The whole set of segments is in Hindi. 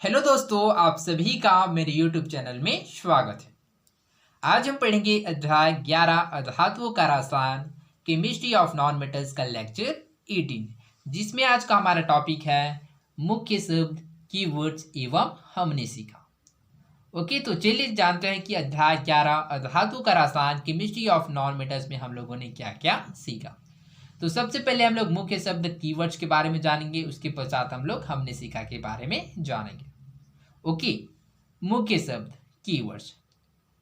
हेलो दोस्तों, आप सभी का मेरे YouTube चैनल में स्वागत है। आज हम पढ़ेंगे अध्याय 11 अधातुओं का रसायन केमिस्ट्री ऑफ नॉन मेटल्स का लेक्चर 18, जिसमें आज का हमारा टॉपिक है मुख्य शब्द, कीवर्ड्स एवं हमने सीखा। ओके, तो चलिए जानते हैं कि अध्याय 11 अधातुओं का रसायन केमिस्ट्री ऑफ नॉन मेटल्स में हम लोगों ने क्या क्या सीखा। तो सबसे पहले हम लोग मुख्य शब्द कीवर्ड्स के बारे में जानेंगे, उसके पश्चात हम लोग हमने सीखा के बारे में जानेंगे। ओके, मुख्य शब्द कीवर्ड्स।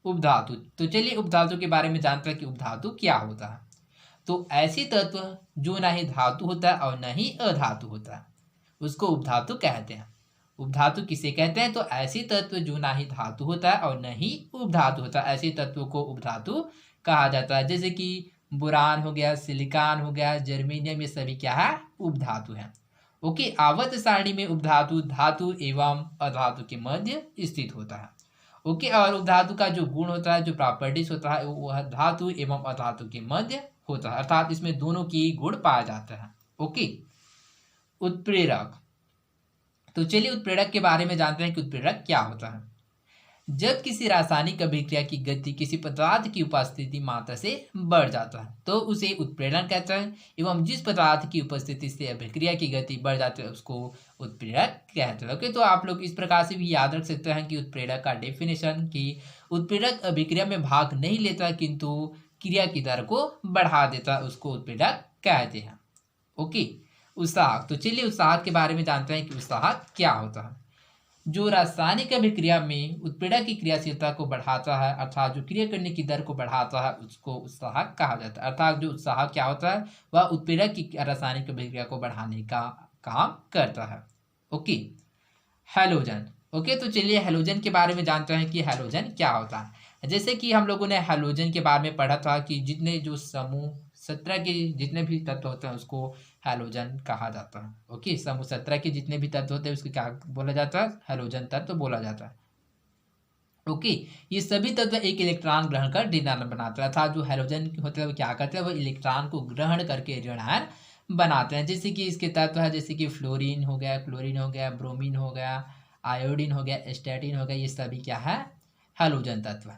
उपधातु। तो चलिए उपधातु के बारे में जानते हैं कि उपधातु क्या होता है। तो ऐसी तत्व जो ना ही धातु होता है और न ही अधातु होता है, उसको उपधातु कहते हैं। उपधातु किसे कहते हैं? तो ऐसी तत्व जो ना ही धातु होता है और न ही उपधातु होता है, ऐसे तत्वों को उपधातु कहा जाता है। जैसे कि बोरान हो गया, सिलिकॉन हो गया, जर्मेनियम, ये सभी क्या है? उपधातु है। ओके, आवर्त सारणी में उपधातु धातु एवं अधातु के मध्य स्थित होता है। ओके, और उपधातु का जो गुण होता है, जो प्रॉपर्टीज होता है, वह धातु एवं अधातु के मध्य होता है, अर्थात इसमें दोनों की गुण पाया जाता है। ओके, उत्प्रेरक। तो चलिए उत्प्रेरक के बारे में जानते हैं कि उत्प्रेरक क्या होता है। जब किसी रासायनिक अभिक्रिया की गति किसी पदार्थ की उपस्थिति मात्रा से बढ़ जाता है तो उसे उत्प्रेरण कहते हैं, एवं जिस पदार्थ की उपस्थिति से अभिक्रिया की गति बढ़ जाती है उसको उत्प्रेरक कहते हैं। ओके, तो आप लोग इस प्रकार से भी याद रख सकते हैं कि उत्प्रेरक का डेफिनेशन कि उत्प्रेरक अभिक्रिया में भाग नहीं लेता किंतु क्रिया की दर को बढ़ा देता है, उसको उत्प्रेरक कहते हैं। ओके, उत्साहक। तो चलिए उत्साहक के बारे में जानते हैं कि उत्साहक क्या होता है। जो रासायनिक अभिक्रिया में उत्प्रेरक की क्रियाशीलता को बढ़ाता है, अर्थात जो क्रिया करने की दर को बढ़ाता है, उसको उत्साहक कहा जाता है। अर्थात जो उत्साहक क्या होता है, वह उत्प्रेरक की रासायनिक अभिक्रिया को बढ़ाने का काम करता है। Okay, halogen. ओके, तो चलिए हैलोजन के बारे में जानते हैं कि हैलोजन क्या होता है। जैसे कि हम लोगों ने हैलोजन के बारे में पढ़ा था कि जितने जो समूह 17 के जितने भी तत्व होते हैं उसको हैलोजन कहा जाता है। ओके, समूह 17 के जितने भी तत्व होते हैं उसको क्या बोला जाता है? हैलोजन तत्व बोला जाता है। ओके, ये सभी तत्व एक इलेक्ट्रॉन ग्रहण कर ऋणायन बनाते हैं, अर्थात जो हैलोजन होते हैं वो क्या करते हैं? वो इलेक्ट्रॉन को ग्रहण करके ऋणायन बनाते हैं। जैसे कि इसके तत्व है, जैसे कि फ्लोरीन हो गया, क्लोरीन हो गया, ब्रोमीन हो गया, आयोडीन हो गया, स्टैटिन हो गया, ये सभी क्या है? हैलोजन तत्व।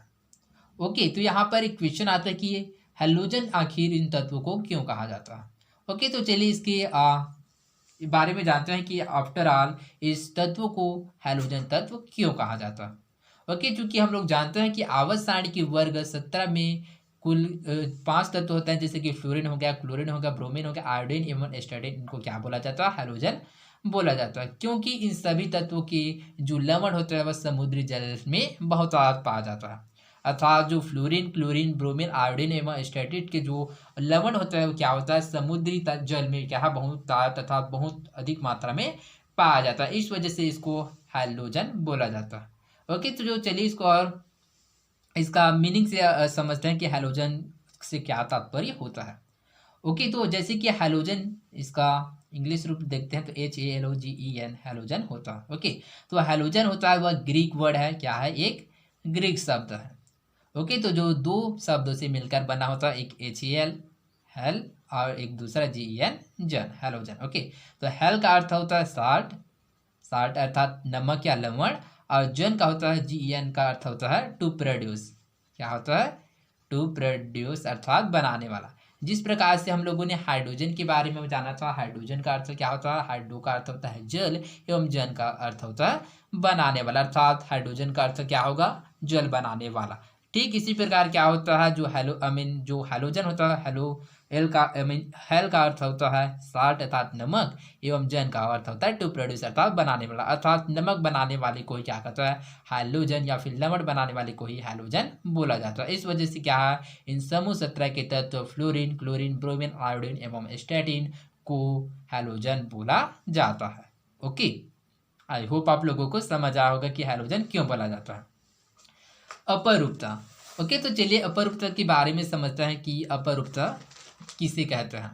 ओके, तो यहाँ पर एक क्वेश्चन आता है कि ये हैलोजन आखिर इन तत्वों को क्यों कहा जाता है। ओके, तो चलिए इसके बारे में जानते हैं कि आफ्टर ऑल इस तत्व को हैलोजन तत्व क्यों कहा जाता है। ओके, चूंकि हम लोग जानते हैं कि आवर्त सारणी की वर्ग 17 में कुल 5 तत्व होते हैं, जैसे कि फ्लोरीन हो गया, क्लोरीन हो गया, ब्रोमीन हो गया, आयोडीन एवं स्टैटिन, इनको क्या बोला जाता है? हैलोजन बोला जाता है। क्योंकि इन सभी तत्वों के जो लवण होता है वह समुद्री जल में बहुत पाया जाता है, अर्थात जो फ्लोरीन, क्लोरीन, ब्रोमीन, आयोडीन एवं स्टैटिन के जो लवण होता है वो क्या होता है? समुद्री जल में क्या है? बहुत तथा बहुत अधिक मात्रा में पाया जाता है, इस वजह से इसको हैलोजन बोला जाता है। ओके, तो जो चलिए इसको और इसका मीनिंग से समझते हैं कि हैलोजन से क्या तात्पर्य होता है। ओके, तो जैसे कि हैलोजन, इसका इंग्लिश रूप देखते हैं तो HALOGEN हैलोजन होता है। ओके, तो हैलोजन होता है वह ग्रीक वर्ड है, क्या है? एक ग्रीक शब्द है। ओके, तो जो दो शब्दों से मिलकर बना होता है, एक HAL हेल और एक दूसरा GEN जन, हैलोजन। ओके, तो हेल का अर्थ होता है साल्ट, साल्ट अर्थात नमक या लवण, और जन का होता है GEN का अर्थ होता है टू प्रोड्यूस, क्या होता है? टू प्रोड्यूस अर्थात बनाने वाला। जिस प्रकार से हम लोगों ने हाइड्रोजन के बारे में जाना था, हाइड्रोजन का अर्थ क्या होता है? हाइड्रो का अर्थ होता है जल एवं जन का अर्थ होता है बनाने वाला, अर्थात हाइड्रोजन का अर्थ क्या होगा? जल बनाने वाला। ठीक इसी प्रकार क्या होता है, जो जो हैलोजन होता है, हेल का अर्थ होता है साल्ट अर्थात नमक, एवं जन का अर्थ होता है टू प्रोड्यूस अर्थात बनाने वाला, अर्थात नमक बनाने वाले को ही क्या कहता है? हैलोजन, या फिर लवण बनाने वाले को ही हैलोजन बोला जाता है। इस वजह से क्या है, इन समूह 17 के तत्व फ्लोरीन, क्लोरीन, ब्रोमीन, आयोडीन एवं स्टैटिन को हैलोजन बोला जाता है। ओके, आई होप आप लोगों को समझ आया होगा कि हैलोजन क्यों बोला जाता है। अपरूपता। ओके, तो चलिए अपरूपता के बारे में समझते हैं कि अपरूपता किसे कहते हैं।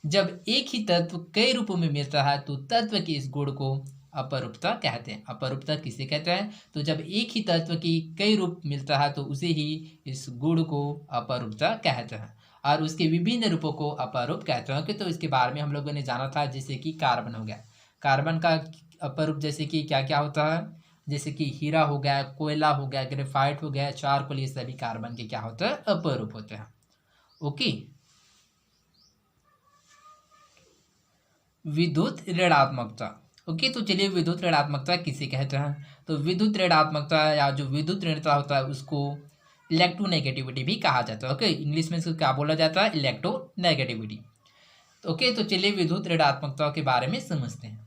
जब एक ही तत्व कई रूपों में मिलता है तो तत्व के इस गुण को अपरूपता कहते हैं। अपरूपता किसे कहते हैं? तो जब एक ही तत्व की कई रूप मिलता है तो उसे ही इस गुण को अपरूपता कहते हैं, और उसके विभिन्न रूपों को अपरूप कहते हैं। ओके, तो इसके बारे में हम लोगों ने जाना था, जैसे कि कार्बन हो गया, कार्बन का अपरूप जैसे कि क्या क्या होता है, जैसे कि हीरा हो गया, कोयला हो गया, ग्रेफाइट हो गया, चारकोल, ये सभी कार्बन के क्या होते हैं, अपरूप होते हैं। ओके, विद्युत ऋणात्मकता। ओके, तो चलिए विद्युत ऋणात्मकता किसे कहते हैं, तो विद्युत ऋणात्मकता या जो विद्युत ऋणता होता है उसको इलेक्ट्रोनेगेटिविटी भी कहा जाता है। ओके, इंग्लिश में इसको क्या बोला जाता है, इलेक्ट्रोनेगेटिविटी। ओके, तो चलिए विद्युत ऋणात्मकता के बारे में समझते हैं।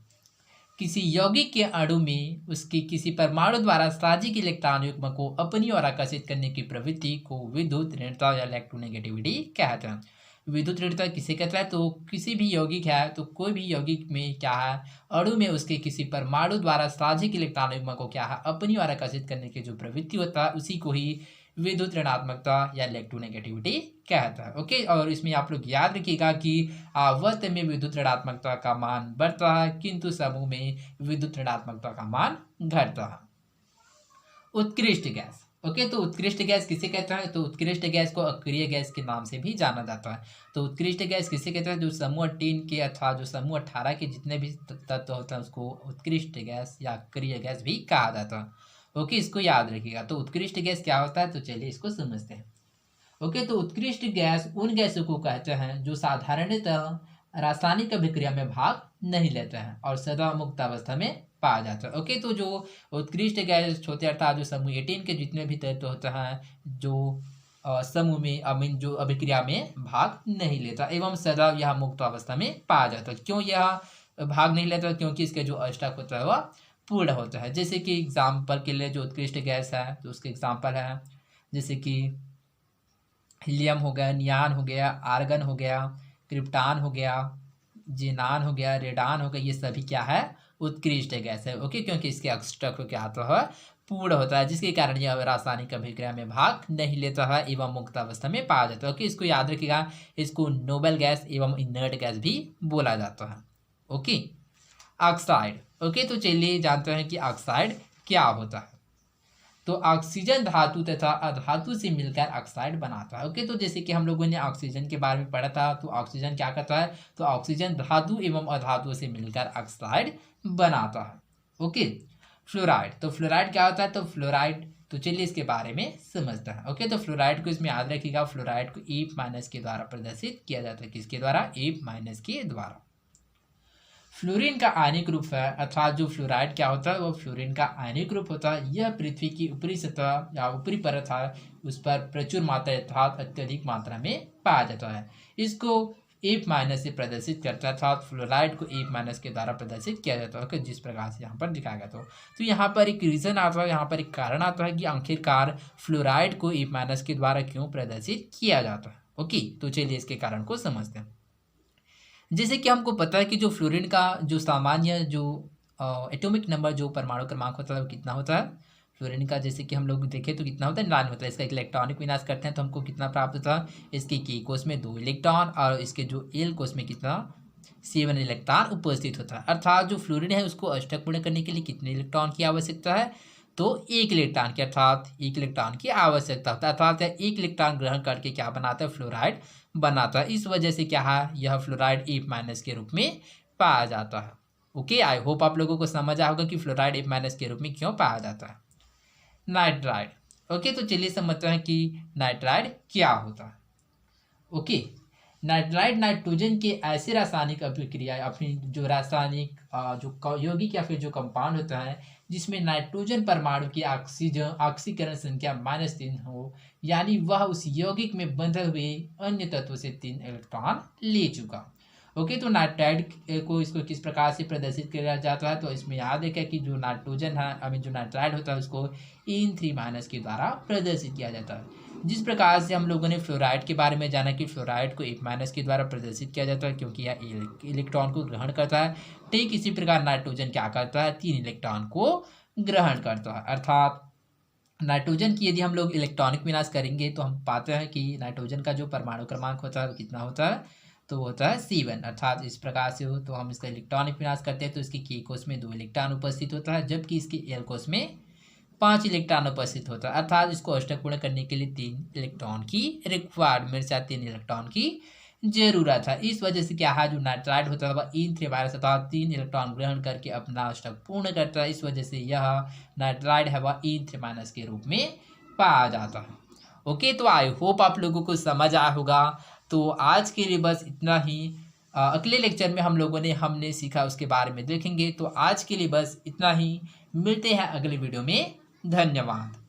किसी यौगिक के अणु में उसकी किसी परमाणु द्वारा साजिक इलेक्ट्रॉन युग्म को अपनी ओर आकर्षित करने की प्रवृत्ति को विद्युत ऋणता या इलेक्ट्रोनेगेटिविटी कहते हैं। विद्युत ऋणता किसे कहता है, तो किसी भी यौगिक है, तो कोई भी यौगिक में क्या है, अणु में उसके किसी परमाणु द्वारा साजिक इलेक्ट्रॉन युग्म को क्या है, अपनी ओर आकर्षित करने की जो प्रवृत्ति होता है उसी को ही विद्युत ऋणात्मकता या इलेक्ट्रोनेगेटिविटी कहता है। ओके, और इसमें आप लोग याद रखिएगा कि आवर्त में विद्युत ऋणात्मकता का मान बढ़ता है किंतु समूह में विद्युत ऋणात्मकता का मान घटता है। उत्कृष्ट गैस। ओके, तो उत्कृष्ट गैस किसे कहते हैं, तो उत्कृष्ट गैस को अक्रिय गैस के नाम से भी जाना जाता है। तो उत्कृष्ट गैस किसे कहते हैं, जो समूह 3 के अथवा जो समूह 18 के जितने भी तत्व होते हैं उसको उत्कृष्ट गैस या अक्रिय गैस भी कहा जाता है। ओके, इसको याद रखिएगा। तो उत्कृष्ट गैस क्या होता है, तो चलिए इसको समझते हैं। ओके, तो उत्कृष्ट गैस उन गैसों को कहते हैं जो साधारणतः रासायनिक अभिक्रिया में भाग नहीं लेते हैं और सदा मुक्त अवस्था में पाया जाता है। ओके, तो जो उत्कृष्ट गैस होते हैं अर्थात जो समूह 18 के जितने भी तत्व होते हैं जो समूह में अमीन जो अभिक्रिया में भाग नहीं लेता एवं सदा यह मुक्त अवस्था में पाया जाता है। क्यों यह भाग नहीं लेता, क्योंकि इसके जो अष्टक होता है वह पूर्ण होता है। जैसे कि एग्जाम्पल के लिए जो उत्कृष्ट गैस है तो उसके एग्जाम्पल है जैसे कि हीलियम हो गया, नियान हो गया, आर्गन हो गया, क्रिप्टान हो गया, जीनान हो गया, रेडान हो गया, ये सभी क्या है, उत्कृष्ट गैस है। ओके, क्योंकि इसके अष्टक को क्या होता है, पूर्ण होता है, जिसके कारण यह रासायनिक अभिक्रिया में भाग नहीं लेता है एवं मुक्त अवस्था में पाया जाता है। ओके, इसको याद रखिएगा, इसको नोबल गैस एवं इनर्ट गैस भी बोला जाता है। Okay, oxide. ओके, तो चलिए जानते हैं कि ऑक्साइड क्या होता है। तो ऑक्सीजन धातु तथा अधातु से मिलकर ऑक्साइड बनाता है। ओके, तो जैसे कि हम लोगों ने ऑक्सीजन के बारे में पढ़ा था, तो ऑक्सीजन क्या करता है, तो ऑक्सीजन धातु एवं अधातु से मिलकर ऑक्साइड बनाता है। Okay, fluoride. तो फ्लोराइड क्या होता है, तो फ्लोराइड, तो चलिए इसके बारे में समझते हैं। ओके, तो फ्लोराइड को इसमें याद रखिएगा, फ्लोराइड को E- के द्वारा प्रदर्शित किया जाता है। किसके द्वारा, E- के द्वारा। फ्लोरीन का आयनिक रूप है अर्थात जो फ्लोराइड क्या होता है वो फ्लोरीन का आयनिक रूप होता है। यह पृथ्वी की ऊपरी सतह या ऊपरी परत है उस पर प्रचुर मात्रा अर्थात अत्यधिक मात्रा में पाया जाता है। इसको E- से प्रदर्शित करता है अर्थात फ्लोराइड को E- के द्वारा प्रदर्शित किया जाता है, जिस प्रकार से यहाँ पर दिखाया गया। तो यहाँ पर एक रीज़न आता है, यहाँ पर एक कारण आता है कि आखिरकार फ्लोराइड को E- के द्वारा क्यों प्रदर्शित किया जाता है। ओके, तो चलिए इसके कारण को समझते हैं। जैसे कि हमको पता है कि जो फ्लोरीन का जो सामान्य जो एटॉमिक नंबर जो परमाणु क्रमांक होता है वो कितना होता है फ्लोरीन का, जैसे कि हम लोग देखें तो कितना होता है, 9 होता है। इसका इलेक्ट्रॉनिक विन्यास करते हैं तो हमको कितना प्राप्त होता है, इसके के कोष में 2 इलेक्ट्रॉन और इसके जो एल कोष में कितना 7 इलेक्ट्रॉन उपस्थित होता है। अर्थात जो फ्लोरीन है उसको अष्टक पूर्ण करने के लिए कितने इलेक्ट्रॉन की आवश्यकता है, तो 1 इलेक्ट्रॉन की, अर्थात 1 इलेक्ट्रॉन की आवश्यकता होता है। अर्थात 1 इलेक्ट्रॉन ग्रहण करके क्या बनाता है, फ्लोराइड बनाता है। इस वजह से क्या है, यह फ्लोराइड E- के रूप में पाया जाता है। ओके, आई होप आप लोगों को समझ आया होगा कि फ्लोराइड E- के रूप में क्यों पाया जाता है। नाइट्राइड। ओके, तो चलिए समझते हैं कि नाइट्राइड क्या होता है। ओके, नाइट्राइड नाइट्रोजन के ऐसे रासायनिक अभिक्रिया अपनी जो रासायनिक जो यौगिक या फिर जो कंपाउंड होता है जिसमें नाइट्रोजन परमाणु की ऑक्सीकरण संख्या -3 हो, यानी वह उस यौगिक में बंधे हुए अन्य तत्वों से 3 इलेक्ट्रॉन ले चुका। ओके, तो नाइट्राइड को इसको किस प्रकार से प्रदर्शित किया जाता है, तो इसमें याद रखें कि जो नाइट्रोजन है जो नाइट्राइड होता है उसको In3- के द्वारा प्रदर्शित किया जाता है। जिस प्रकार से हम लोगों ने फ्लोराइड के बारे में जाना कि फ्लोराइड को E- के द्वारा प्रदर्शित किया जाता है क्योंकि यह इलेक्ट्रॉन को ग्रहण करता है, ठीक इसी प्रकार नाइट्रोजन क्या करता है, 3 इलेक्ट्रॉन को ग्रहण करता है। अर्थात नाइट्रोजन की यदि हम लोग इलेक्ट्रॉनिक विनाश करेंगे तो हम पाते हैं कि नाइट्रोजन का जो परमाणु क्रमांक होता है वो कितना होता है, तो होता है 7। अर्थात इस प्रकार से हो तो हम इसका इलेक्ट्रॉनिक विनाश करते हैं तो इसके के कोष में 2 इलेक्ट्रॉन उपस्थित होता है जबकि इसके एल कोष में 5 इलेक्ट्रॉन उपस्थित होता है। अर्थात इसको अष्टक पूर्ण करने के लिए 3 इलेक्ट्रॉन की रिक्वायर्ड, मेरे साथ 3 इलेक्ट्रॉन की जरूरत है। इस वजह से क्या है, जो नाइट्राइड होता है वह इन3 अथवा 3 इलेक्ट्रॉन ग्रहण करके अपना अष्टक पूर्ण करता है। इस वजह से यह नाइट्राइड है वह इन3 के रूप में पाया जाता है। ओके, तो आई होप आप लोगों को समझ आया होगा। तो आज के लिए बस इतना ही। अगले लेक्चर में हम लोगों ने हमने सीखा उसके बारे में देखेंगे। तो आज के लिए बस इतना ही, मिलते हैं अगले वीडियो में। धन्यवाद।